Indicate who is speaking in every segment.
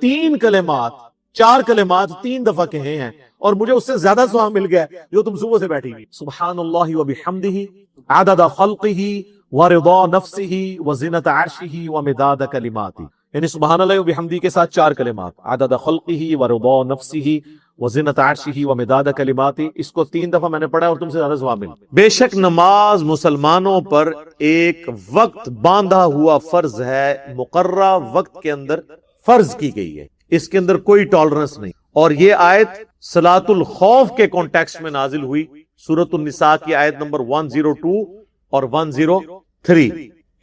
Speaker 1: 3 کلمات 4 کلمات 3 دفعہ کہے ہیں اور مجھے اس سے زیادہ ثواب مل گیا جو تم صبح سے بیٹھی ہوئی. سبحان اللہ وبحمدہ عدد خلقہ ورضا نفسہ وزنۃ عرشہ ومداد کلماتہ. یعنی سبحان اللہ وبحمدہ کے ساتھ 4 کلمات، عدد خلقہ ورضا نفسہ وزنۃ عرشہ ومداد کلماتہ. اس کو 3 دفعہ میں نے پڑھا اور تم سے زیادہ ثواب ملا. بے شک نماز مسلمانوں پر ایک وقت باندھا ہوا فرض ہے، مقررہ وقت کے اندر فرض کی گئی ہے، اس کے اندر کوئی ٹالرنس نہیں. اور یہ آیت صلاۃ الخوف کے کانٹیکسٹ میں نازل ہوئی، سورۃ النساء کی آیت نمبر 102 اور 103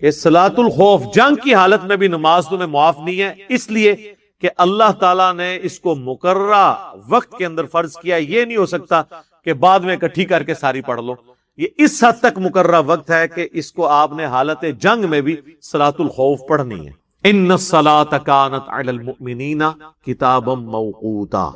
Speaker 1: کہ صلاۃ الخوف جنگ کی حالت میں بھی نماز تمہیں معاف نہیں ہے، اس لیے کہ اللہ تعالیٰ نے اس کو مقررہ وقت کے اندر فرض کیا. یہ نہیں ہو سکتا کہ بعد میں اکٹھی کر کے ساری پڑھ لو. یہ اس حد تک مقررہ وقت ہے کہ اس کو آپ نے حالت جنگ میں بھی صلاۃ الخوف پڑھنی ہے. ان الصلاۃ کانت علی المؤمنین کتابا موقوتا.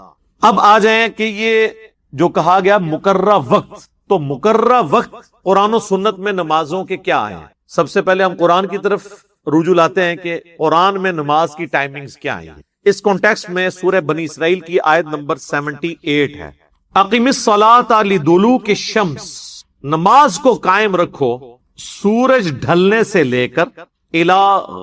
Speaker 1: اب آ جائیں کہ یہ جو کہا گیا مقررہ وقت، تو مقررہ وقت قرآن و سنت میں نمازوں کے کیا آئے ہیں؟ سب سے پہلے ہم قرآن کی طرف رجوع لاتے ہیں کہ قرآن میں نماز کی ٹائمنگز کیا آئی ہیں. اس کانٹیکسٹ میں سورہ بنی اسرائیل کی آیت نمبر 78 ہے. اقم الصلاۃ لدلوک الشمس، نماز کو قائم رکھو سورج ڈھلنے سے لے کر الی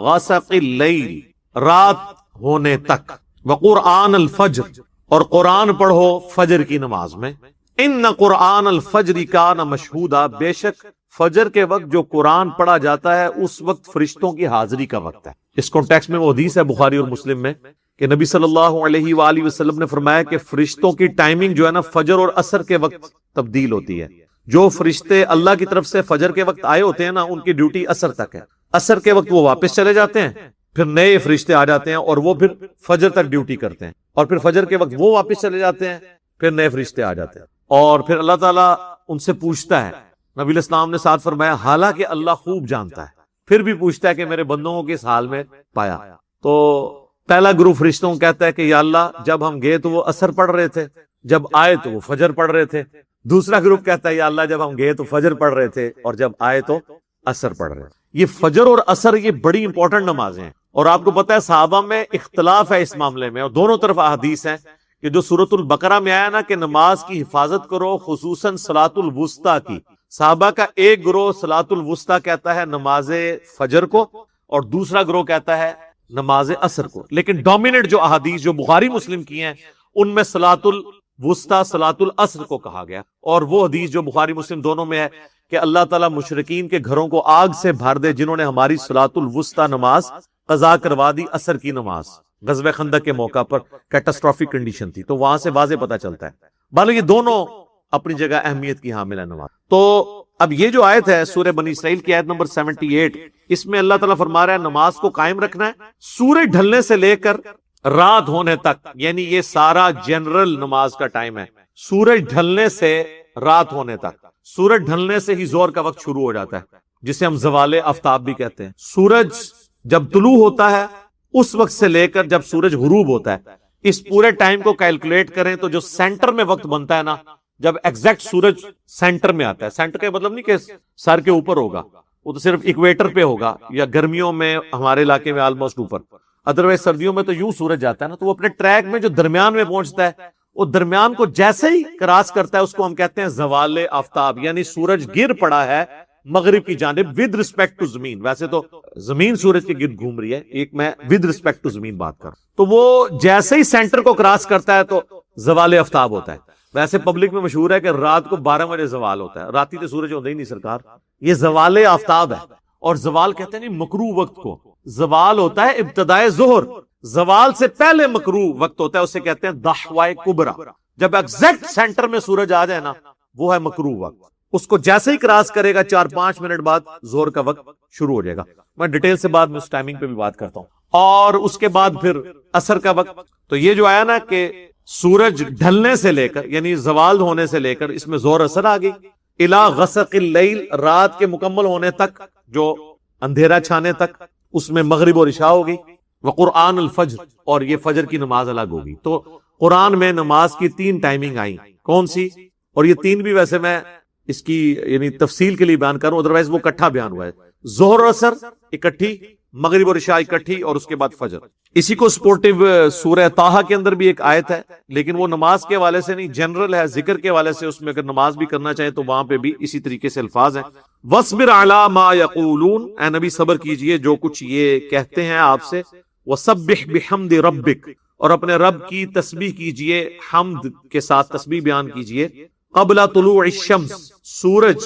Speaker 1: غسق اللیل، رات ہونے تک، وقرآن الفجر، اور قرآن پڑھو فجر کی نماز میں. ان قرآن الفجر کان مشہودا، بے شک فجر کے وقت جو قرآن پڑھا جاتا ہے اس وقت فرشتوں کی حاضری کا وقت ہے. اس کانٹیکسٹ میں وہ حدیث ہے بخاری اور مسلم میں کہ نبی صلی اللہ علیہ وآلہ وسلم نے فرمایا کہ فرشتوں کی ٹائمنگ جو ہے نا فجر اور عصر کے وقت تبدیل ہوتی ہے. جو فرشتے اللہ کی طرف سے فجر کے وقت آئے ہوتے ہیں نا ان کی ڈیوٹی عصر تک ہے. عصر کے وقت وہ واپس چلے جاتے ہیں، پھر نئے فرشتے آ جاتے ہیں اور وہ پھر فجر تک ڈیوٹی کرتے ہیں، اور پھر فجر کے وقت وہ واپس چلے جاتے ہیں، پھر نئے فرشتے آ جاتے ہیں. اور پھر اللہ تعالیٰ ان سے پوچھتا ہے، نبی علیہ السلام نے ساتھ فرمایا حالانکہ اللہ خوب جانتا ہے پھر بھی پوچھتا ہے کہ میرے بندوں کو کس حال میں پایا. تو پہلا گروپ فرشتوں کو کہتا ہے کہ یا اللہ جب ہم گئے تو وہ عصر پڑھ رہے تھے، جب آئے تو وہ فجر پڑھ رہے تھے. دوسرا گروپ کہتا ہے یا اللہ جب ہم گئے تو فجر پڑھ رہے تھے اور جب آئے تو عصر پڑھ رہے تھے. یہ فجر اور عصر یہ بڑی امپورٹنٹ نمازیں ہیں، اور آپ کو پتا ہے صحابہ میں اختلاف ہے اس معاملے میں، اور دونوں طرف احادیث ہیں کہ جو سورۃ البقرہ میں آیا نا کہ نماز کی حفاظت کرو خصوصاً صلاۃ الوسطیٰ کی. صحابہ کا ایک گروہ صلاۃ الوسطیٰ کہتا ہے نماز فجر کو، اور دوسرا گروہ کہتا ہے نماز عصر کو. لیکن ڈومیننٹ جو احادیث جو بخاری مسلم کی ہیں ان میں صلاۃ الوسطیٰ صلاۃ العصر کو کہا گیا. اور وہ حدیث جو بخاری مسلم دونوں میں ہے کہ اللہ تعالیٰ مشرکین کے گھروں کو آگ سے بھر دے جنہوں نے ہماری صلاۃ الوسطیٰ نماز قضا کروا دی عصر کی نماز. غزوہ خندق کے موقع پر کیٹاسٹرافک کنڈیشن تھی، تو وہاں سے واضح پتہ چلتا ہے. بھلے یہ دونوں اپنی جگہ اہمیت کی حامل ہے نماز. تو اب یہ جو آیت ہے سورہ بنی اسرائیل کی آیت نمبر 78، اس میں اللہ تعالیٰ فرما رہا ہے نماز کو قائم رکھنا ہے سورج ڈھلنے سے لے کر رات ہونے تک. یعنی یہ سارا جنرل نماز کا ٹائم ہے، سورج ڈھلنے سے رات ہونے تک. سورج ڈھلنے سے ہی زور کا وقت شروع ہو جاتا ہے جسے ہم زوال آفتاب بھی کہتے ہیں. سورج جب طلوع ہوتا ہے اس وقت سے لے کر جب سورج غروب ہوتا ہے، اس پورے ٹائم کو کیلکولیٹ کریں تو جو سینٹر میں وقت بنتا ہے نا، جب ایگزیکٹ سورج سینٹر میں آتا ہے، سینٹر کا مطلب نہیں کہ سر کے اوپر ہوگا، وہ تو صرف ایکویٹر پہ ہوگا، یا گرمیوں میں ہمارے علاقے میں آلموسٹ اوپر، ادروائز سردیوں میں تو یوں سورج جاتا ہے نا، تو وہ اپنے ٹریک میں جو درمیان میں پہنچتا ہے وہ درمیان کو جیسے ہی کراس کرتا ہے اس کو ہم کہتے ہیں زوال آفتاب. یعنی سورج گر پڑا ہے مغرب کی جانب ود رسپیکٹ ٹو زمین. ویسے تو زمین سورج کے گرد گھوم رہی ہے، ایک میں ود رسپیکٹ ٹو زمین بات کر، تو وہ جیسے ہی سینٹر کو کراس کرتا ہے تو زوال آفتاب ہوتا ہے. ویسے پبلک میں مشہور ہے کہ رات کو 12 بجے زوال ہوتا ہے، راتی تو سورج ہوتا ہی نہیں سرکار، یہ زوال آفتاب ہے. اور زوال کہتے ہیں نہیں مکروہ وقت کو، زوال ہوتا ہے ابتدائے ظہر، زوال سے پہلے مکروہ وقت ہوتا ہے، اسے کہتے ہیں دحوائے کبرا. جب ایگزیکٹ سینٹر میں سورج آ جائے نا وہ ہے مکروہ وقت. اس کو جیسے ہی کراس کرے گا 4-5 منٹ بعد زہر کا وقت شروع ہو جائے گا. میں ڈیٹیل سے بعد میں اس ٹائمنگ پہ بھی بات کرتا ہوں. اور اس کے بعد پھر عصر کا وقت. تو یہ جو آیا نا کہ سورج ڈھلنے سے لے کر یعنی زوال ہونے سے لے کر اس میں زہر عصر آ گئی، الی غسق اللیل رات کے مکمل ہونے تک جو اندھیرا چھانے تک، اس میں مغرب اور عشاء ہو گئی، وقرآن الفجر اور یہ فجر کی نماز الگ ہوگی. تو قرآن میں نماز کی 3 ٹائمنگ آئیں. کون سی؟ اور یہ 3 بھی ویسے میں اس کی یعنی تفصیل کے لیے بیان کروں، ادروائز وہ اکٹھا بیان ہوا ہے. ظہر اور عصر اکٹھی، مغرب اور عشاء اکٹھی، اور اس کے بعد فجر۔ اسی کو سپورٹیو سورہ طٰہٰ کے اندر بھی ایک آیت ہے، لیکن وہ نماز کے حوالے سے نہیں، جنرل ہے، ذکر کے حوالے سے، اس میں اگر نماز بھی کرنا چاہے تو وہاں پہ بھی اسی طریقے سے الفاظ ہیں۔ وَاصْبِرْ عَلَىٰ مَا يَقُولُونَ، اے نبی صبر کیجئے جو کچھ یہ کہتے ہیں آپ سے۔ وَسَبِّحْ بِحَمْدِ رَبِّكَ، اور اپنے رب کی تسبیح کیجئے، حمد کے ساتھ تسبیح بیان کیجئے۔ قبل طلوع الشمس، سورج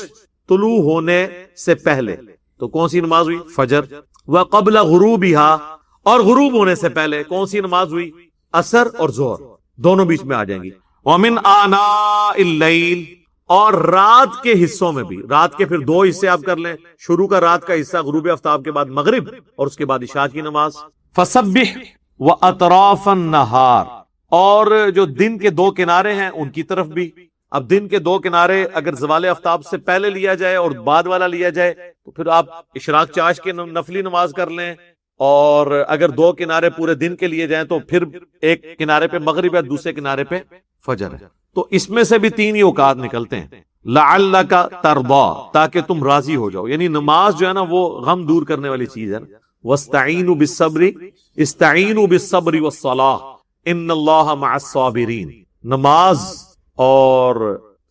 Speaker 1: طلوع ہونے سے پہلے، تو کون سی نماز ہوئی؟ فجر۔ وقبل غروبها، اور غروب ہونے سے پہلے کون سی نماز ہوئی؟ عصر اور ظہر، دونوں بیچ میں آ جائیں گی۔ ومن آناء اللیل، اور رات کے حصوں میں بھی، رات کے پھر دو حصے آپ کر لیں، شروع کا رات کا حصہ غروب آفتاب کے بعد مغرب، اور اس کے بعد عشاء کی نماز۔ فسبح واطراف النہار، اور جو دن کے دو کنارے ہیں ان کی طرف بھی۔ اب دن کے دو کنارے اگر زوال آفتاب سے پہلے لیا جائے اور بعد والا لیا جائے تو پھر آپ اشراق چاش کے نفلی نماز کر لیں، اور اگر دو کنارے پورے دن کے لیے جائیں تو پھر ایک کنارے پہ مغرب ہے، دوسرے کنارے پہ فجر ہے۔ تو اس میں سے بھی تین ہی اوقات نکلتے ہیں۔ لعلک ترضی، تاکہ تم راضی ہو جاؤ، یعنی نماز جو ہے نا وہ غم دور کرنے والی چیز ہے۔ واستعینوا بالصبر، استعینوا بالصبر والصلاۃ ان اللہ مع الصابرین، نماز اور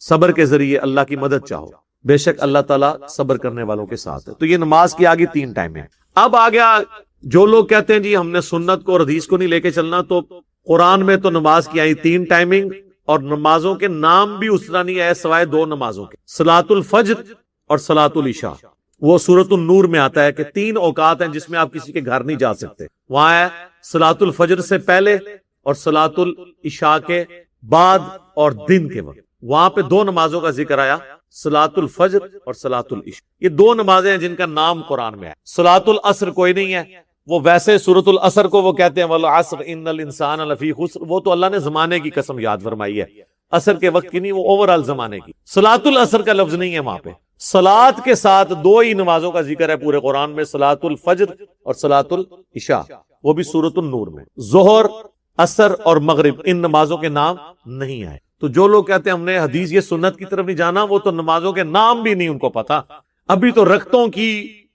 Speaker 1: صبر کے ذریعے اللہ کی مدد چاہو، بے شک اللہ تعالیٰ صبر کرنے والوں کے ساتھ ہے۔ تو یہ نماز کی آگے تین ٹائم ہیں۔ اب آ گیا جو لوگ کہتے ہیں جی ہم نے سنت کو اور حدیث کو نہیں لے کے چلنا، تو قرآن میں تو نماز کی آئی تین ٹائمنگ، اور نمازوں کے نام بھی اس طرح نہیں آئے سوائے دو نمازوں کے، صلاۃ الفجر اور صلاۃ العشاء۔ وہ سورۃ النور میں آتا ہے کہ تین اوقات ہیں جس میں آپ کسی کے گھر نہیں جا سکتے، وہاں ہے صلاۃ الفجر سے پہلے اور صلاۃ العشاء کے بعد اور دن کے وقت۔ وہاں پہ دو نمازوں کا ذکر آیا، صلاۃ الفجر اور صلاۃ العشاء۔ یہ دو نمازیں ہیں جن کا نام قرآن میں ہے۔ صلاۃ العصر کوئی نہیں ہے، وہ ویسے سورۃ العصر کو وہ کہتے ہیں والعصر ان الانسان لفی خسر، وہ تو اللہ نے زمانے کی قسم یاد فرمائی ہے، عصر کے وقت کی نہیں، وہ اوور آل زمانے کی۔ صلاۃ العصر کا لفظ نہیں ہے وہاں پہ۔ صلاۃ کے ساتھ دو ہی نمازوں کا ذکر ہے پورے قرآن میں، صلاۃ الفجر اور صلاۃ العشاء، وہ بھی سورۃ النور میں۔ ظہر، عصر اور مغرب، ان نمازوں کے نام نہیں آئے۔ تو جو لوگ کہتے ہیں ہم نے حدیث یہ سنت کی طرف نہیں جانا، وہ تو نمازوں کے نام بھی نہیں ان کو پتا، ابھی تو رکعتوں کی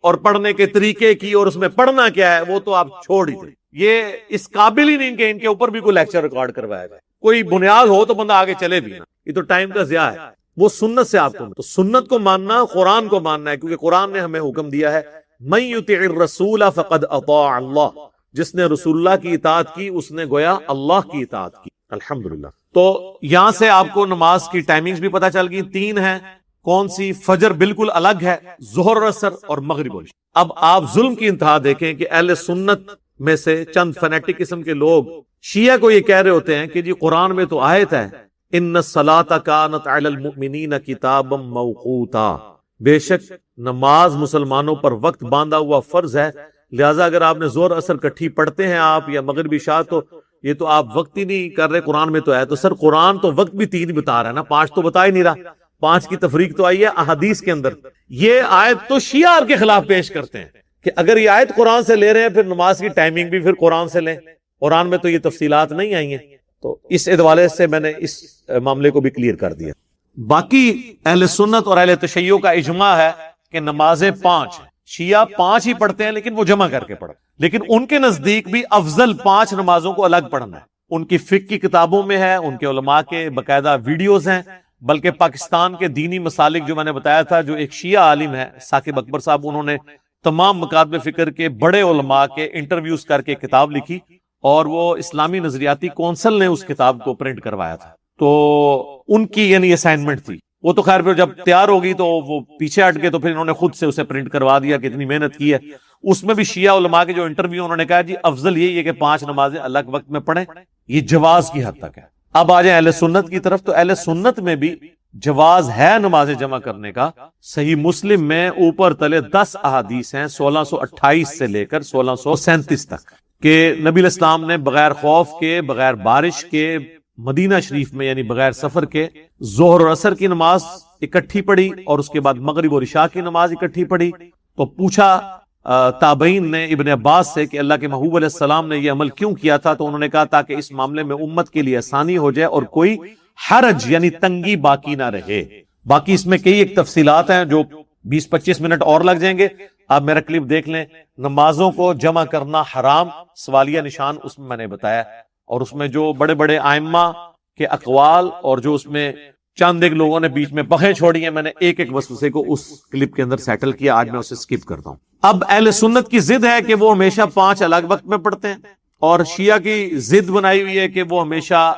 Speaker 1: اور پڑھنے کے طریقے کی اور اس میں پڑھنا کیا ہے وہ تو آپ چھوڑ ہی دیں۔ یہ اس قابل ہی نہیں کہ ان کے اوپر بھی کوئی لیکچر ریکارڈ کروایا جائے، کوئی بنیاد ہو تو بندہ آگے چلے بھی نا، یہ تو ٹائم کا ضیاع ہے۔ وہ سنت سے آپ کو، تو سنت کو ماننا، قرآن کو ماننا ہے، کیونکہ قرآن نے ہمیں حکم دیا ہے من یطع الرسول فقد اطاع اللہ، جس نے رسول اللہ کی اطاعت کی اس نے گویا اللہ کی اطاعت کی۔ الحمدللہ۔ تو یہاں سے آپ کو نماز کی ٹائمنگز بھی پتہ چل گئی، تین ہیں۔ کون سی؟ فجر بالکل الگ ہے، ظہر اور عصر اور مغرب اور عشاء۔ اب آپ ظلم کی انتہا دیکھیں کہ اہل سنت میں سے چند فنیٹک قسم کے لوگ شیعہ کو یہ کہہ رہے ہوتے ہیں کہ جی قرآن میں تو آیت ہے ان الصلاۃ کانت علی المؤمنین کتابا موقوتا، بے شک نماز مسلمانوں پر وقت باندھا ہوا فرض ہے، لہٰذا اگر آپ نے ظہر عصر کٹھی پڑھتے ہیں آپ یا مغرب عشاء تو یہ تو آپ وقت ہی نہیں کر رہے، قرآن میں تو ہے۔ تو سر قرآن تو وقت بھی تین بتا رہا ہے نا، پانچ تو بتا ہی نہیں رہا، پانچ کی تفریق تو آئی ہے احادیث کے اندر۔ یہ آیت تو شیعہ کے خلاف پیش کرتے ہیں کہ اگر یہ آیت قرآن سے لے رہے ہیں پھر نماز کی ٹائمنگ بھی پھر قرآن سے لیں، قرآن میں تو یہ تفصیلات نہیں آئی ہیں۔ تو اس ادوالے سے میں نے اس معاملے کو بھی کلیئر کر دیا۔ باقی اہل سنت اور اہل تشیع کا اجماع ہے کہ نمازیں پانچ ہیں، شیعہ پانچ ہی پڑھتے ہیں لیکن وہ جمع کر کے پڑھتے، لیکن ان کے نزدیک بھی افضل پانچ نمازوں کو الگ پڑھنا ہے۔ ان کی فقہ کی کتابوں میں ہے، ان کے علماء کے باقاعدہ ویڈیوز ہیں، بلکہ پاکستان کے دینی مسالک جو میں نے بتایا تھا، جو ایک شیعہ عالم ہے ثاقب اکبر صاحب، انہوں نے تمام مکاتب فکر کے بڑے علماء کے انٹرویوز کر کے کتاب لکھی، اور وہ اسلامی نظریاتی کونسل نے اس کتاب کو پرنٹ کروایا تھا۔ تو ان کی یعنی اسائنمنٹ تھی، وہ تو خیر پھر جب تیار ہوگی تو وہ پیچھے ہٹ گئے، تو پھر انہوں نے خود سے اسے پرنٹ کروا دیا کہ اتنی محنت کی ہے۔ اس میں بھی شیعہ علماء کے جو انٹرویو، انہوں نے کہا جی افضل یہی ہے کہ پانچ نمازیں الگ وقت میں پڑھیں، یہ جواز کی حد تک ہے۔ اب آ جائیں اہل سنت کی طرف، تو اہل سنت میں بھی جواز ہے نمازیں جمع کرنے کا۔ صحیح مسلم میں اوپر تلے 10 احادیث ہیں 1628 سے لے کر 1637 تک، کہ نبی علیہ السلام نے بغیر خوف کے، بغیر بارش کے، مدینہ شریف میں یعنی بغیر سفر کے ظہر اور عصر کی نماز اکٹھی پڑھی، اور اس کے بعد مغرب اور عشاء کی نماز اکٹھی پڑھی۔ تو پوچھا تابعین نے ابن عباس سے کہ اللہ کے محبوب علیہ السلام نے یہ عمل کیوں کیا تھا؟ تو انہوں نے کہا تاکہ اس معاملے میں امت کے لیے آسانی ہو جائے اور کوئی حرج یعنی تنگی باقی نہ رہے۔ باقی اس میں کئی ایک تفصیلات ہیں جو 20-25 منٹ اور لگ جائیں گے. آپ میرا کلپ دیکھ لیں. نمازوں کو جمع کرنا حرام، سوالیہ نشان اس میں نے بتایا، اور اس میں جو بڑے بڑے ائمہ کے اقوال اور جو اس میں چند ایک لوگوں نے بیچ میں بخیں چھوڑی ہیں، میں نے ایک ایک وسوسے کو اس کلپ کے اندر سیٹل کیا. آج میں اسے سکپ کرتا ہوں. اب اہل سنت کی ضد ہے کہ وہ ہمیشہ 5 الگ وقت میں پڑھتے ہیں، اور شیعہ کی ضد بنائی ہوئی ہے کہ وہ ہمیشہ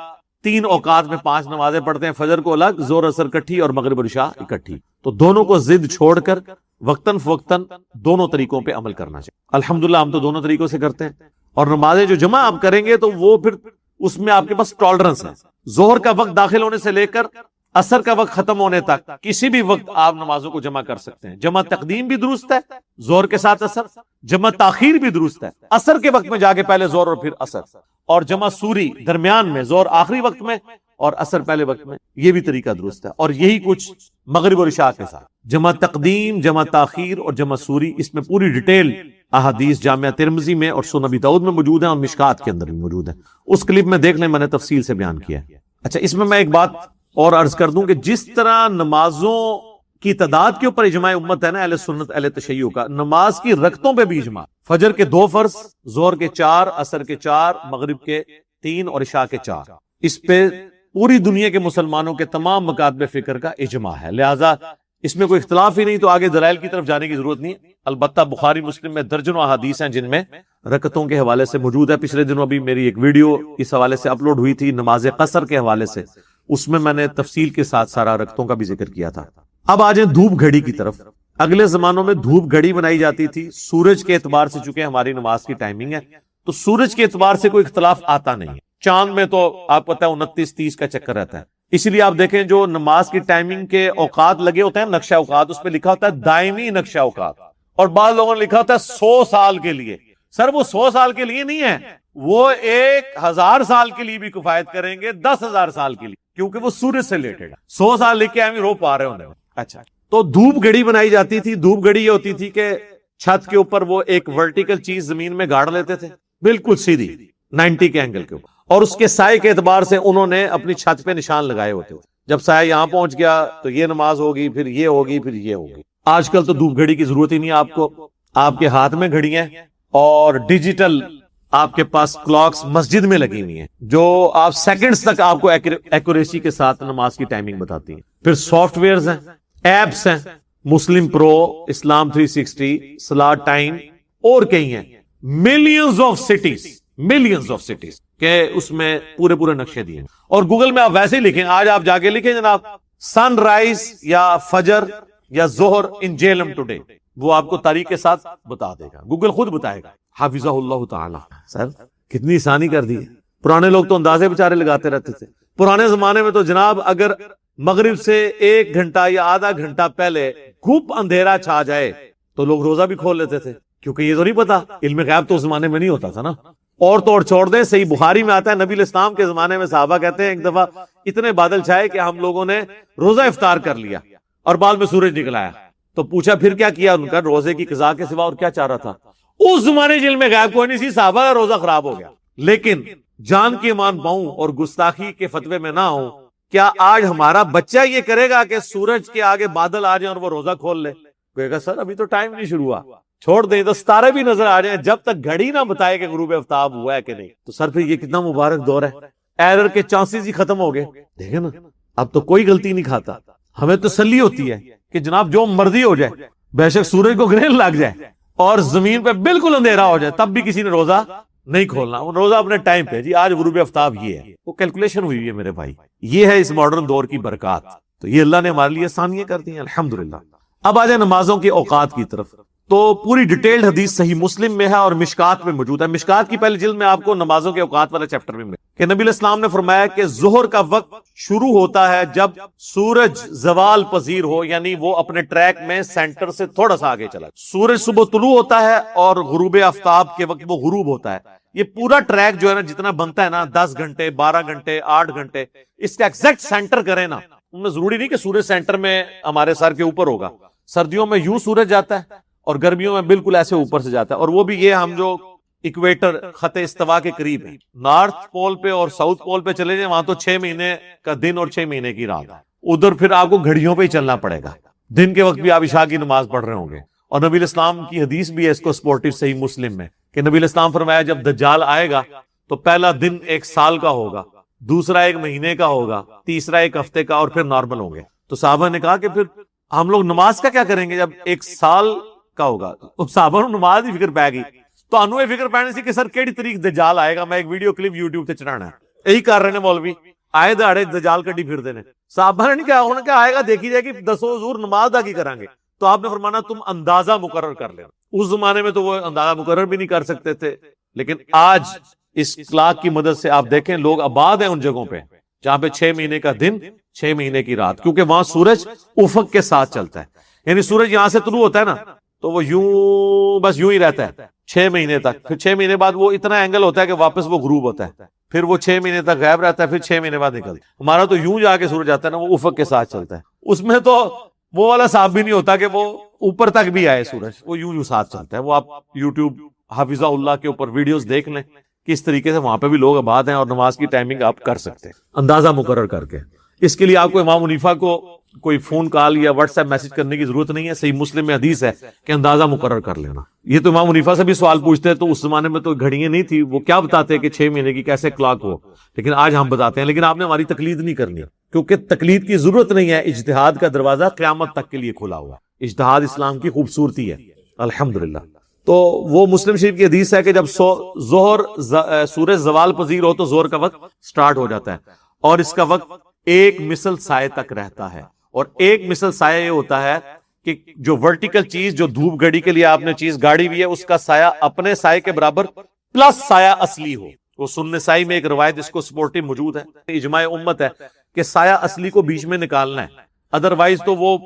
Speaker 1: 3 اوقات میں 5 نمازیں پڑھتے ہیں، فجر کو الگ، ظہر اثر اکٹھی اور مغرب اور عشاء اکٹھی. تو دونوں کو ضد چھوڑ کر وقتاً فوقتاً دونوں طریقوں پہ عمل کرنا چاہیے. الحمدللہ ہم تو دونوں طریقوں سے کرتے ہیں. اور نمازیں جو جمع آپ کریں گے تو وہ پھر اس میں آپ کے پاس ٹالرنس ہے. ظہر کا وقت داخل ہونے سے لے کر عصر کا وقت ختم ہونے تک کسی بھی وقت آپ نمازوں کو جمع کر سکتے ہیں. جمع تقدیم بھی درست ہے ظہر کے ساتھ عصر، جمع تاخیر بھی درست ہے عصر کے وقت میں جا کے پہلے ظہر اور پھر عصر، اور جمع سوری درمیان میں، ظہر آخری وقت میں اور عصر پہلے وقت میں، یہ بھی طریقہ درست ہے. اور یہی کچھ مغرب اور عشاء کے ساتھ جمع تقدیم، جمع تاخیر اور جمع سوری، اس میں پوری ڈیٹیل احادیث جامعہ ترمذی میں اور سنن ابی داؤد میں موجود ہیں، اور مشکات کے اندر بھی موجود ہیں. اس کلپ میں دیکھ لیں، میں نے تفصیل سے بیان کیا ہے. اچھا، اس میں ایک بات اور عرض کر دوں کہ جس طرح نمازوں کی تعداد کے اوپر اجماع امت ہے نا اہل سنت اہل تشیع کا، نماز کی رکعتوں پہ بھی اجماع. فجر کے 2 فرض، ظہر کے 4، عصر کے 4، مغرب کے 3 اور عشاء کے 4. اس پہ پوری دنیا کے مسلمانوں کے تمام مکاتب فکر کا اجماع ہے. لہٰذا اس میں کوئی اختلاف ہی نہیں، تو آگے دلائل کی طرف جانے کی ضرورت نہیں. البتہ بخاری مسلم میں درجنوں احادیث ہیں جن میں رکعتوں کے حوالے سے موجود ہے. پچھلے دنوں ابھی میری ایک ویڈیو اس حوالے سے اپلوڈ ہوئی تھی نماز قصر کے حوالے سے، اس میں نے تفصیل کے ساتھ سارا رکعتوں کا بھی ذکر کیا تھا. اب آ جائیں دھوپ گھڑی کی طرف. اگلے زمانوں میں دھوپ گھڑی بنائی جاتی تھی سورج کے اعتبار سے، چونکہ ہماری نماز کی ٹائمنگ ہے تو سورج کے اعتبار سے کوئی اختلاف آتا نہیں ہے. چاند میں تو آپ پتہ ہے 29-30 کا چکر رہتا ہے. اسی لیے آپ دیکھیں جو نماز کی ٹائمنگ کے اوقات لگے ہوتے ہیں، نقشہ اوقات، اس پہ لکھا ہوتا ہے دائمی نقشہ اوقات، اور بعض لوگوں نے لکھا ہوتا ہے 100 سال کے لیے. سر وہ 100 سال کے لیے نہیں ہے، وہ 1000 سال کے لیے بھی کفایت کریں گے، 10,000 سال کے لیے، کیونکہ وہ سورج سے ریلیٹڈ ہے. 100 سال لکھ کے ہم رو پا رہے ہونے. اچھا، تو دھوپ گھڑی بنائی جاتی تھی. دھوپ گھڑی یہ ہوتی تھی کہ چھت کے اوپر وہ ایک ورٹیکل چیز زمین میں گاڑ لیتے تھے، بالکل سیدھی 90 کے اینگل کے اوپر، اور اس کے سائے کے اعتبار سے انہوں نے اپنی چھت پہ نشان لگائے ہوتے. جب سایہ یہاں پہنچ گیا تو یہ نماز ہوگی، پھر یہ ہوگی، پھر یہ ہوگی. آج کل تو دھوپ گھڑی کی ضرورت ہی نہیں ہے آپ کو. آپ کے ہاتھ میں گھڑی ہیں اور ڈیجیٹل آپ کے پاس کلاکس مسجد میں لگی ہوئی ہیں جو آپ سیکنڈز تک آپ کو ایکوریسی کے ساتھ نماز کی ٹائمنگ بتاتی ہیں. پھر سافٹ ویئرز ہیں، ایپس ہیں، مسلم پرو، اسلام 360، صلاۃ ٹائم، اور کئی ہیں. ملینز آف سٹیز کہ اس میں پورے نقشے دیے. اور گوگل میں آپ ویسے ہی لکھیں، آج آپ جا کے لکھیں جناب سن رائز یا فجر یا ظہر ان جیلم ٹوڈے، وہ آپ کو تاریخ کے ساتھ بتا دے گا. گوگل خود بتائے گا. حافظہ اللہ تعالی. سر کتنی آسانی کر دی ہے. پرانے لوگ تو اندازے بیچارے لگاتے رہتے تھے. پرانے زمانے میں تو جناب اگر مغرب سے 1 گھنٹہ یا آدھا گھنٹہ پہلے گھوپ اندھیرا چھا جائے تو لوگ روزہ بھی کھول لیتے تھے، کیونکہ یہ تو نہیں پتا، علم غیب تو اس زمانے میں نہیں ہوتا تھا نا. اور تو اور چھوڑ دیں، صحیح بخاری میں آتا ہے نبی الاسلام کے زمانے میں صحابہ کہتے ہیں ایک دفعہ اتنے بادل چھائے کہ ہم لوگوں نے روزہ افطار کر لیا اور بعد میں سورج نکل آیا. تو پوچھا پھر کیا کیا ان کا؟ روزے کی قضا کے سوا اور کیا چاہ رہا تھا؟ اس زمانے علم غیب کوئی نہیں سی، صحابہ کا روزہ خراب ہو گیا. لیکن جان کے مان پاؤں اور گستاخی کے فتوے میں نہ ہوں، کیا آج ہمارا بچہ یہ کرے گا کہ سورج کے آگے بادل آ جائیں اور وہ روزہ کھول لے؟ کہے گا سر ابھی تو ٹائم نہیں شروع ہوا، چھوڑ دیں تو ستارے بھی نظر آ جائیں، جب تک گھڑی نہ بتائے کہ غروب آفتاب ہوا ہے کہ نہیں. تو سر پھر یہ کتنا مبارک دور ہے. ایرر کے چانسز ہی ختم ہو گئے. دیکھیں نا، اب تو کوئی غلطی نہیں کھاتا. ہمیں تسلی ہوتی ہے کہ جناب جو مرضی ہو جائے، بے شک سورج کو گرہن لگ جائے اور زمین پہ بالکل اندھیرا ہو جائے، تب بھی کسی نے روزہ نہیں کھولنا. روزہ اپنے ٹائم پہ، جی آج غروب آفتاب یہ ہے، وہ کیلکولیشن ہوئی ہے میرے بھائی. یہ ہے اس ماڈرن دور کی برکات. تو یہ اللہ نے ہمارے لیے آسانیاں کر دی ہیں الحمدللہ. اب آ جائیں نمازوں کے اوقات کی طرف. تو پوری ڈیٹیلڈ حدیث صحیح مسلم میں ہے اور مشکات میں موجود ہے. مشکات کی پہلی جلد میں آپ کو نمازوں کے اوقات والا چیپٹر میں کہ نبی الاسلام نے فرمایا کہ ظہر کا وقت شروع ہوتا ہے جب سورج زوال پذیر ہو، یعنی وہ اپنے ٹریک میں سینٹر سے تھوڑا سا آگے چلا. سورج صبح طلوع ہوتا ہے اور غروب آفتاب کے وقت وہ غروب ہوتا ہے. یہ پورا ٹریک جو ہے نا جتنا بنتا ہے نا 10 گھنٹے 12 گھنٹے 8 گھنٹے، اس کا ایگزیکٹ سینٹر کریں نا. ان میں ضروری نہیں کہ سورج سینٹر میں ہمارے سر کے اوپر ہوگا. سردیوں میں یوں سورج جاتا ہے اور گرمیوں میں بالکل ایسے اوپر سے جاتا ہے. اور وہ بھی یہ ہم جو اکویٹر خط استوا کے قریب ہیں، نارتھ پول پہ اور ساؤتھ پول پہ چلے جائیں، وہاں تو 6 مہینے کا دن اور 6 مہینے کی رات ہے. ادھر پھر آپ کو گھڑیوں پہ ہی چلنا پڑے گا. دن کے وقت بھی آپ عشاء کی نماز پڑھ رہے ہوں گے. اور نبی الاسلام کی حدیث بھی ہے اس کو سپورٹو صحیح مسلم میں کہ نبی الاسلام فرمایا جب دجال آئے گا تو پہلا دن 1 سال کا ہوگا, دوسرا 1 مہینے کا ہوگا, تیسرا 1 ہفتے کا, اور پھر نارمل ہوں گے. تو صحابہ نے کہا کہ پھر ہم لوگ نماز کا کیا کریں گے جب 1 سال کا ہوگا؟ صحابہ نے نماز ہی فکر پی گئی. تو انو یہ فکر پینے سی کہ سر کیڑی طریق دجال آئے گا, میں ایک ویڈیو کلپ یوٹیوب تے چڑھانا ہے. یہی کر رہے ہیں مولوی, آئے دہاڑے دجال کڈی پھرتے ہیں. صحابہ نے نہیں کہا, انہوں نے کہا آئے گا دیکھی جائے گی, دسو حضور نماز دا کی کریں گے. تو آپ نے فرمانا تم اندازہ مقرر کر لینا. اس زمانے میں تو وہ اندازہ مقرر بھی نہیں کر سکتے تھے, لیکن آج اس کلاک کی مدد سے آپ دیکھیں لوگ آباد ہیں ان جگہوں پہ جہاں پہ 6 مہینے کا دن 6 مہینے کی رات, کیونکہ وہاں سورج افق کے ساتھ چلتا ہے. یعنی سورج یہاں سے طلوع ہوتا ہے نا تو وہ یوں بس یوں ہی رہتا ہے 6 مہینے تک. پھر 6 مہینے بعد وہ اتنا اینگل ہوتا ہے کہ واپس وہ غروب ہوتا ہے, پھر وہ 6 مہینے تک غائب رہتا ہے, پھر 6 مہینے بعد نکلتا ہے. ہمارا تو یوں جا کے سورج آتا ہے نا, وہ افق کے ساتھ چلتا ہے. اس میں تو وہ والا صاحب بھی نہیں ہوتا کہ وہ اوپر تک بھی آئے سورج, وہ یوں ساتھ چلتا ہے. وہ آپ یوٹیوب حافظہ اللہ کے اوپر ویڈیوز دیکھ لیں کس طریقے سے وہاں پہ بھی لوگ آباد ہیں, اور نماز کی ٹائمنگ آپ کر سکتے ہیں اندازہ مقرر کر کے. اس کے لیے آپ کو امام حنیفہ کو کوئی فون کال یا واٹس ایپ میسج کرنے کی ضرورت نہیں ہے. صحیح مسلم میں حدیث ہے کہ اندازہ مقرر کر لینا. یہ تو امام حنیفہ سے بھی سوال پوچھتے ہیں, تو اس زمانے میں تو گھڑیاں نہیں تھی, وہ کیا بتاتے کہ 6 مہینے کی کیسے کلاک ہو, لیکن آج ہم بتاتے ہیں. لیکن آپ نے ہماری تقلید نہیں کرنی, کیونکہ تقلید کی ضرورت نہیں ہے. اجتہاد کا دروازہ قیامت تک کے لیے کھلا ہوا. اجتہاد اسلام کی خوبصورتی ہے الحمدللہ. تو وہ مسلم شریف کی حدیث ہے کہ جب سورج زوال پذیر ہو تو زہر کا وقت سٹارٹ ہو جاتا ہے, اور اس کا وقت 1 مثل سائے تک رہتا ہے. اور 1 مثل سایہ یہ ہوتا ہے کہ جو ورٹیکل چیز, جو دھوپ گھڑی کے لیے آپ نے چیز گاڑی بھی ہے, اس کا سایہ اپنے سائے کے برابر پلس سایہ اصلی ہو. وہ سنن سائی میں ایک روایت اس کو سپورٹی موجود ہے, اجماع امت ہے کہ سایہ اصلی کو بیچ میں نکالنا ہے, ادروائز تو وہ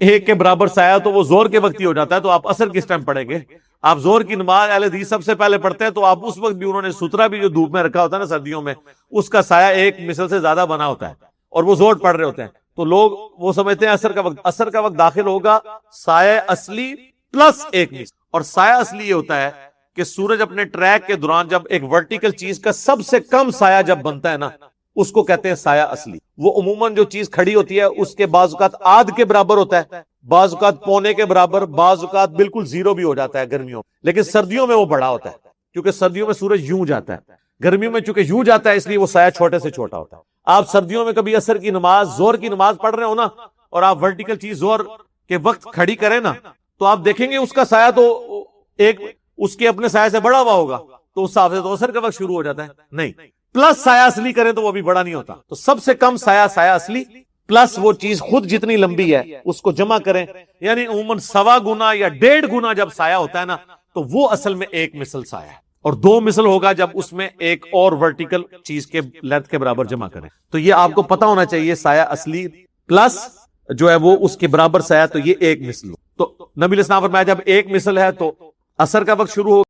Speaker 1: 1 کے برابر سایہ تو وہ زور کے وقت ہی ہو جاتا ہے. تو آپ اثر کس ٹائم پڑھیں گے؟ آپ زور کی نماز اہل حدیث سب سے پہلے پڑھتے ہیں, تو آپ اس وقت بھی انہوں نے سترا بھی جو دھوپ میں رکھا ہوتا ہے نا سردیوں میں, اس کا سایہ 1 مثل سے زیادہ بنا ہوتا ہے, اور وہ زور پڑھ رہے ہوتے ہیں. تو لوگ وہ سمجھتے ہیں اثر کا وقت داخل ہوگا سایہ اصلی پلس 1 مثل. اور سایہ اصلی یہ ہوتا ہے کہ سورج اپنے ٹریک کے دوران جب ایک ورٹیکل چیز کا سب سے کم سایہ جب بنتا ہے نا, اس کو کہتے ہیں سایہ اصلی. وہ عموماً جو چیز کھڑی ہوتی ہے اس کے بعض اوقات آدھ کے برابر ہوتا ہے, بعض اوقات پونے کے برابر, بعض اوقات بالکل 0 بھی ہو جاتا ہے گرمیوں. لیکن سردیوں میں وہ بڑا ہوتا ہے, کیونکہ سردیوں میں سورج یوں جاتا ہے. گرمیوں میں چونکہ یوں جاتا ہے اس لیے وہ سایہ چھوٹے سے چھوٹا ہوتا ہے. آپ سردیوں میں کبھی عصر کی نماز, زہر کی نماز پڑھ رہے ہو نا, اور آپ ورٹیکل چیز زہر کے وقت کھڑی کریں نا, تو آپ دیکھیں گے اس کا سایہ تو ایک اس کے اپنے سایہ سے بڑا ہوا ہوگا, تو اس حساب سے تو عصر کا وقت شروع ہو جاتا ہے. نہیں, پلس سایہ اصلی کریں تو وہ بھی بڑا نہیں ہوتا. تو سب سے کم سایہ اصلی پلس وہ چیز خود جتنی لمبی ہے اس کو جمع کریں, یعنی عموماً 1.25 گنا یا 1.5 گنا جب سایہ ہوتا ہے نا, تو وہ اصل میں 1 مثل سایہ ہے. اور 2 مثل ہوگا جب اس میں ایک اور ورٹیکل چیز کے لینتھ کے برابر جمع کریں. تو یہ آپ کو پتا ہونا چاہیے, سایہ اصلی پلس جو ہے وہ اس کے برابر سایہ, تو یہ 1 مثل ہو. تو نبی علیہ السلام فرمایا جب 1 مثل ہے تو عصر کا وقت شروع ہو.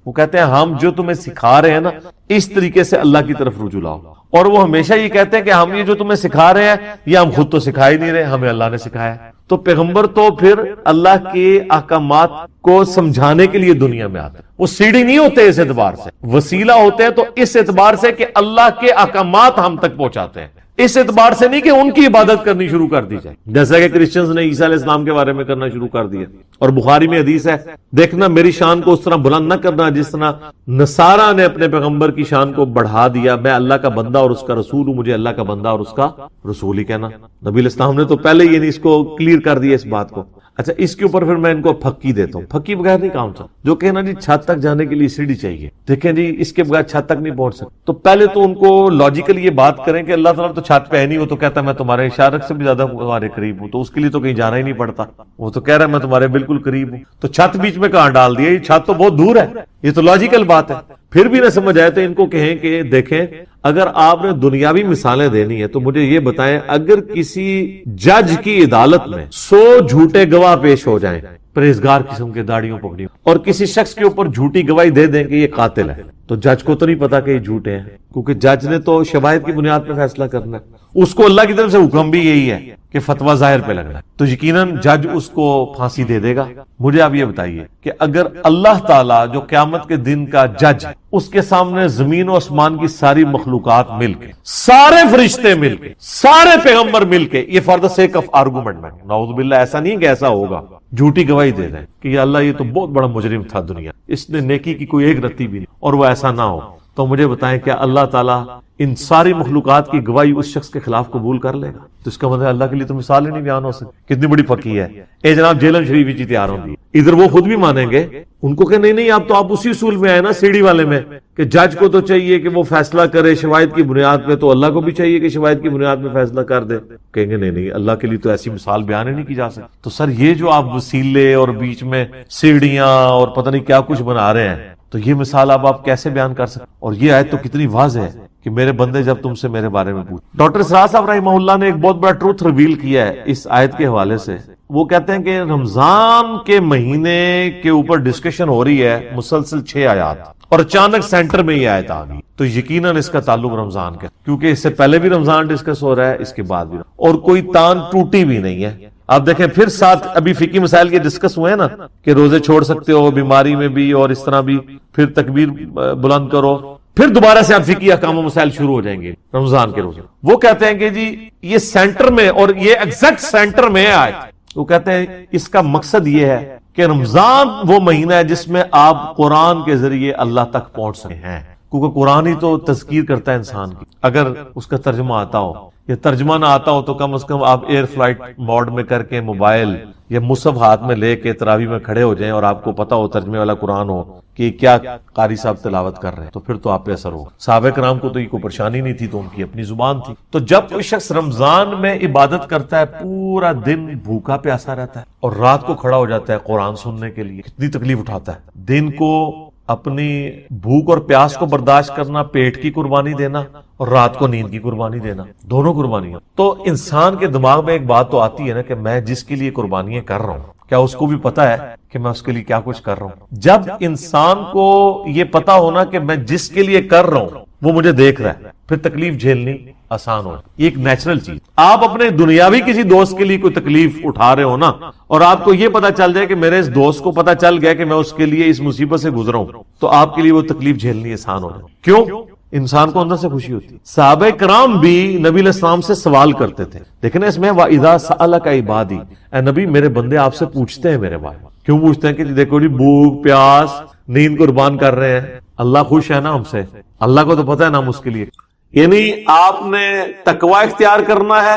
Speaker 1: وہ کہتے ہیں ہم جو تمہیں سکھا رہے ہیں نا, اس طریقے سے اللہ کی طرف رجوع لاؤ. اور وہ ہمیشہ یہ کہتے ہیں کہ ہم یہ جو تمہیں سکھا رہے ہیں یہ ہم خود تو سکھا ہی نہیں رہے, ہمیں اللہ نے سکھایا ہے. تو پیغمبر تو پھر اللہ کے احکامات کو سمجھانے کے لیے دنیا میں آتے ہیں. وہ سیڑھی نہیں ہوتے اس اعتبار سے, وسیلہ ہوتے ہیں تو اس اعتبار سے کہ اللہ کے احکامات ہم تک پہنچاتے ہیں, اس اعتبار سے نہیں کہ ان کی عبادت کرنی شروع کر دی جائے, جیسا کہ کرسچنز نے عیسیٰ علیہ السلام کے بارے میں کرنا شروع کر دیا. اور بخاری میں حدیث ہے, دیکھنا میری شان کو اس طرح بلند نہ کرنا جس طرح نصارہ نے اپنے پیغمبر کی شان کو بڑھا دیا. میں اللہ کا بندہ اور اس کا رسول ہوں, مجھے اللہ کا بندہ اور اس کا رسول ہی کہنا. نبی علیہ السلام نے تو پہلے ہی اس کو کلیئر کر دیا اس بات کو. اچھا, اس کے اوپر پھر میں ان کو پھکی دیتا ہوں. پھکی بغیر نہیں کام چلتا. جو کہنا جی چھت تک جانے کے لیے سیڑھی چاہیے, دیکھیں جی اس کے بغیر چھت تک نہیں پہنچ سکتے. تو پہلے تو ان کو لاجیکلی یہ بات کریں کہ اللہ تعالیٰ تو چھت پہ ہے نہیں, وہ تو کہتا ہے میں تمہارے اشارت سے بھی زیادہ تمہارے قریب ہوں, تو اس کے لیے تو کہیں جانا ہی نہیں پڑتا. وہ تو کہہ رہا ہے میں تمہارے بالکل قریب ہوں, تو چھت بیچ میں کہاں ڈال دیا, یہ چھت تو بہت دور ہے. یہ تو لاجیکل بات ہے. پھر بھی نہ سمجھ آئے تو ان کو کہیں کہ دیکھیں اگر آپ نے دنیاوی مثالیں دینی ہے تو مجھے یہ بتائیں, اگر کسی جج کی عدالت میں 100 جھوٹے گواہ پیش ہو جائیں, پرہیزگار قسم کے داڑیوں پکڑی, اور کسی شخص کے اوپر جھوٹی گواہی دے دیں کہ یہ قاتل ہے, تو جج کو تو نہیں پتا کہ یہ جھوٹے ہیں, کیونکہ جج نے تو شواہد کی بنیاد پر فیصلہ کرنا ہے. اس کو اللہ کی طرف سے حکم بھی یہی ہے کہ فتویٰ ظاہر پہ لگ رہا ہے تو یقیناً جج اس کو پھانسی دے دے گا. مجھے آپ یہ بتائیے کہ اگر اللہ تعالیٰ جو قیامت کے دن کا جج ہے اس کے سامنے زمین و آسمان کی ساری مخلوقات مل کے، سارے فرشتے مل کے، سارے پیغمبر مل کے، یہ for the sake of argument میں، نعوذ باللہ ایسا نہیں کہ ایسا ہوگا، جھوٹی گواہی دے دیں کہ یا اللہ یہ تو بہت بڑا مجرم تھا دنیا، اس نے نیکی کی کوئی ایک رتی بھی نہیں، اور وہ ایسا نہ ہو، تو مجھے بتائیں کیا اللہ تعالیٰ ان ساری مخلوقات کی گواہی اس شخص کے خلاف قبول کر لے گا؟ تو اس کا مطلب اللہ کے لیے تو مثال ہی نہیں بیان ہو سکتی. کتنی بڑی پکی ہے. اے جناب جیلن شریف ہی تیار ہوں گی، ادھر وہ خود بھی مانیں گے، ان کو کہ نہیں آپ اسی اصول میں آئے نا سیڑھی والے میں، کہ جج کو تو چاہیے کہ وہ فیصلہ کرے شواہد کی بنیاد پہ، تو اللہ کو بھی چاہیے کہ شواہد کی بنیاد پہ فیصلہ کر دے. کہیں گے نہیں اللہ کے لیے تو ایسی مثال بیان ہی نہیں کی جا سکتی. تو سر یہ جو آپ وسیلے اور بیچ میں سیڑھیاں اور پتہ نہیں کیا کچھ بنا رہے ہیں، تو یہ مثال آپ کیسے بیان کر سکتے؟ اور یہ آیت تو کتنی واضح ہے کہ میرے بندے جب تم سے میرے بارے میں پوچھ. ڈاکٹر اسرار صاحب رحمہ اللہ نے ایک بہت بڑا ٹروتھ ریویل کیا ہے اس آیت کے حوالے سے. وہ کہتے ہیں کہ رمضان کے مہینے کے اوپر ڈسکشن ہو رہی ہے مسلسل 6 آیات، اور اچانک سینٹر میں یہ آیت آ گئی، تو یقیناً اس کا تعلق رمضان کا، کیونکہ اس سے پہلے بھی رمضان ڈسکس ہو رہا ہے، اس کے بعد بھی، اور کوئی تان ٹوٹی بھی نہیں ہے. آپ دیکھیں پھر ساتھ ابھی فقہی مسائل کے ڈسکس ہوئے ہیں نا، کہ روزے چھوڑ سکتے ہو بیماری میں بھی اور اس طرح بھی، پھر تکبیر بلند کرو، پھر دوبارہ سے آپ فقہی احکام و مسائل شروع ہو جائیں گے رمضان کے روزے. وہ کہتے ہیں کہ جی یہ سینٹر میں، اور یہ ایگزیکٹ سینٹر میں آئے، وہ کہتے ہیں اس کا مقصد یہ ہے کہ رمضان وہ مہینہ ہے جس میں آپ قرآن کے ذریعے اللہ تک پہنچ سکتے ہیں، کیونکہ قرآن ہی تو تذکیر کرتا ہے انسان کی. اگر اس کا ترجمہ آتا ہو یا ترجمہ نہ آتا ہو تو کم از کم آپ ایئر فلائٹ موڈ میں کر کے موبائل یا مصحف ہاتھ میں لے کے تراویح میں کھڑے ہو جائیں اور آپ کو پتا ہو ترجمے والا قرآن ہو کہ کیا قاری صاحب تلاوت کر رہے ہیں، تو پھر تو آپ پہ اثر ہوگا. صحابہ کرام کو تو یہ کوئی پریشانی نہیں تھی، تو ان کی اپنی زبان تھی. تو جب کوئی شخص رمضان میں عبادت کرتا ہے، پورا دن بھوکا پیاسا رہتا ہے اور رات کو کھڑا ہو جاتا ہے قرآن سننے کے لیے، کتنی تکلیف اٹھاتا ہے. دن کو اپنی بھوک اور پیاس کو برداشت کرنا، پیٹ کی قربانی دینا، اور رات کو نیند کی قربانی دینا، دونوں قربانیاں. تو انسان کے دماغ میں ایک بات تو آتی ہے نا کہ میں جس کے لیے قربانیاں کر رہا ہوں، کیا اس کو بھی پتا ہے کہ میں اس کے لیے کیا کچھ کر رہا ہوں؟ جب انسان کو یہ پتا ہونا کہ میں جس کے لیے کر رہا ہوں وہ مجھے دیکھ رہا ہے، پھر تکلیف جھیلنی آسان ہو. یہ ایک نیچرل چیز. آپ اپنے دنیاوی کسی دوست کے لیے کوئی تکلیف اٹھا رہے ہو نا، اور آپ کو یہ پتا چل جائے کہ میرے اس دوست کو پتا چل گیا کہ میں اس کے لیے اس مصیبت سے گزرا ہوں، تو آپ کے لیے وہ تکلیف جھیلنی آسان ہو جائے. کیوں؟ انسان کو اندر سے خوشی ہوتی. صحابہ کرام بھی نبی علیہ السلام سے سوال کرتے تھے، لیکن اس میں وَإِذَا سَأَلَكَ عِبَادِي، اے نبی میرے بندے آپ سے پوچھتے ہیں میرے بارے میں. کیوں پوچھتے ہیں؟ کہ دیکھو جی بھوک پیاس نیند قربان کر رہے ہیں، اللہ خوش ہے نا ہم سے، اللہ کو تو پتا ہے نا ہم اس کے لیے. یعنی آپ نے تقوی اختیار کرنا ہے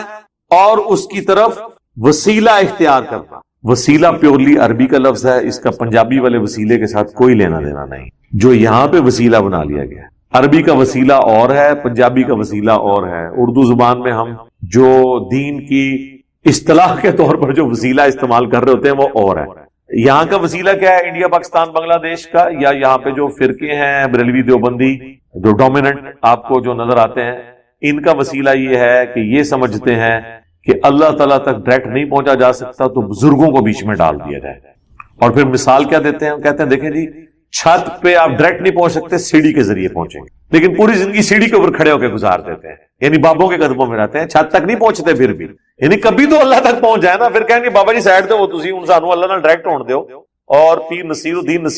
Speaker 1: اور اس کی طرف وسیلہ اختیار کرنا. وسیلہ پیورلی عربی کا لفظ ہے، اس کا پنجابی والے وسیلے کے ساتھ کوئی لینا دینا نہیں، جو یہاں پہ وسیلہ بنا لیا گیا ہے. عربی کا وسیلہ اور ہے، پنجابی کا وسیلہ اور ہے. اردو زبان میں ہم جو دین کی اصطلاح کے طور پر جو وسیلہ استعمال کر رہے ہوتے ہیں وہ اور ہے. یہاں کا وسیلہ کیا ہے؟ انڈیا پاکستان بنگلہ دیش کا، یا یہاں پہ جو فرقے ہیں بریلوی دیوبندی جو ڈومیننٹ آپ کو جو نظر آتے ہیں، ان کا وسیلہ یہ ہے کہ یہ سمجھتے ہیں کہ اللہ تعالیٰ تک ڈائریکٹ نہیں پہنچا جا سکتا تو بزرگوں کو بیچ میں ڈال دیا جائے. اور پھر مثال کیا دیتے ہیں؟ کہتے ہیں دیکھیں جی چھت پہ آپ ڈائریکٹ نہیں پہنچ سکتے، سیڑھی کے ذریعے پہنچیں گے، لیکن پوری زندگی سیڑھی کے اوپر کھڑے ہو کے گزار دیتے ہیں، یعنی بابوں کے قدموں میں رہتے ہیں، چھت تک نہیں پہنچتے پھر بھی. یعنی کبھی تو اللہ تک پہنچ جائے نا، پھر کہیں گے بابا جی سائڈ دے وہ تسی ہن سانو اللہ نال ڈائریکٹ ہون دیو. اور پیر نصیر الدین نصیر